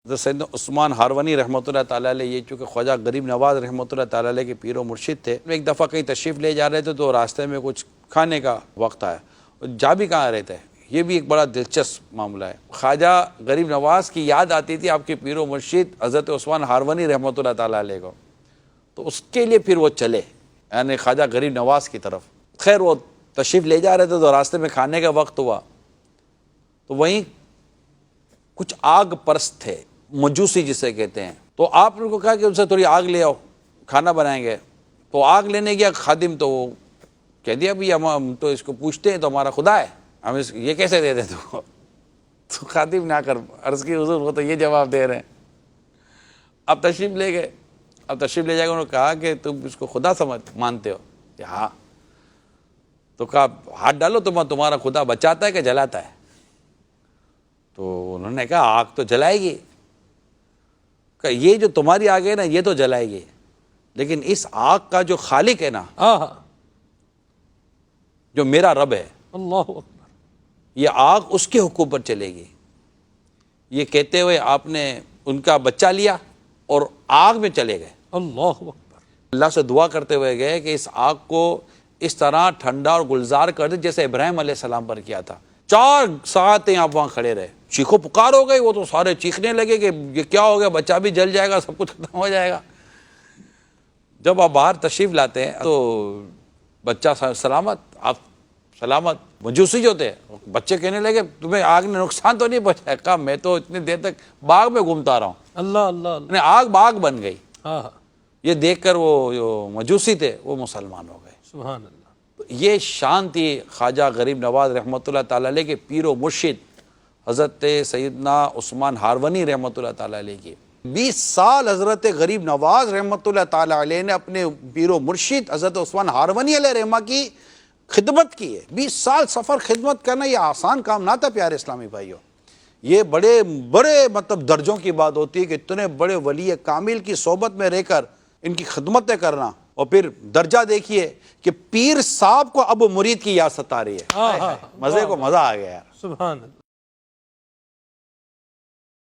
سیدنا عثمان ہارونی رحمۃ اللہ تعالیٰ علیہ، یہ چونکہ خواجہ غریب نواز رحمۃ اللہ تعالیٰ علیہ کے پیر و مرشد تھے، ایک دفعہ کہیں تشریف لے جا رہے تھے تو راستے میں کچھ کھانے کا وقت آیا، جا بھی کہاں رہے تھے، یہ بھی ایک بڑا دلچسپ معاملہ ہے۔ خواجہ غریب نواز کی یاد آتی تھی آپ کے پیر و مرشد حضرت عثمان ہارونی رحمۃ اللہ تعالیٰ علیہ کو، تو اس کے لیے پھر وہ چلے، یعنی خواجہ غریب نواز کی طرف۔ خیر وہ تشریف لے جا رہے تھے تو راستے میں کھانے کا وقت ہوا، تو وہیں کچھ آگ پرست تھے، مجوسی جسے کہتے ہیں، تو آپ نے کو کہا کہ ان سے تھوڑی آگ لے آؤ، کھانا بنائیں گے۔ تو آگ لینے گیا خادم، تو وہ کہہ دیا بھی ہم تو اس کو پوچھتے ہیں تو ہمارا خدا ہے، ہم یہ کیسے دے دیں تو خادم نے آ کر عرض کی حضور وہ تو یہ جواب دے رہے ہیں۔ اب تشریف لے گئے، اب تشریف لے جا کے انہوں نے کہا کہ تم اس کو خدا مانتے ہو؟ کہ ہاں۔ تو کہا ہاتھ ڈالو، تمہارا خدا بچاتا ہے کہ جلاتا ہے؟ تو انہوں نے کہا آگ تو جلائے گی، کہ یہ جو تمہاری آگ ہے نا یہ تو جلائے گی، لیکن اس آگ کا جو خالق ہے نا، جو میرا رب ہے، اللہ اکبر، یہ آگ اس کے حکم پر چلے گی۔ یہ کہتے ہوئے آپ نے ان کا بچہ لیا اور آگ میں چلے گئے، اللہ اکبر، اللہ سے دعا کرتے ہوئے گئے کہ اس آگ کو اس طرح ٹھنڈا اور گلزار کر دے جیسے ابراہیم علیہ السلام پر کیا تھا۔ 4 ساعتیں آپ وہاں کھڑے رہے، چیخو پکار ہو گئی، وہ تو سارے چیخنے لگے کہ یہ کیا ہو گیا، بچہ بھی جل جائے گا، سب کچھ ختم ہو جائے گا۔ جب آپ باہر تشریف لاتے ہیں تو بچہ سلامت، آپ سلامت۔ مجوسی جو تھے بچے کہنے لگے تمہیں آگ نے نقصان تو نہیں پہنچایا؟ کہا میں تو اتنی دیر تک باغ میں گھومتا رہا ہوں، اللہ اللہ اللہ، آگ باغ بن گئی۔ ہاں، یہ دیکھ کر وہ جو مجوسی تھے وہ مسلمان ہو گئے۔ سبحان اللہ۔ یہ شان تھی خواجہ غریب نواز رحمۃ اللہ تعالیٰ علیہ کے پیر و مرشد حضرت سیدنا عثمان ہارونی رحمۃ اللہ تعالیٰ علیہ کی۔ 20 سال حضرت غریب نواز رحمۃ اللہ تعالیٰ علیہ نے اپنے پیر و مرشد حضرت عثمان ہارونی علیہ رحمہ کی خدمت کی ہے۔ 20 سال سفر خدمت کرنا یہ آسان کام نہ تھا پیارے اسلامی بھائیوں، یہ بڑے مطلب درجوں کی بات ہوتی ہے کہ اتنے بڑے ولی کامل کی صحبت میں رہ کر ان کی خدمتیں کرنا، اور پھر درجہ دیکھیے کہ پیر صاحب کو اب مرید کی یاد ستا رہی ہے۔ مزے کو مزہ آ گیا یار، سبحان اللہ۔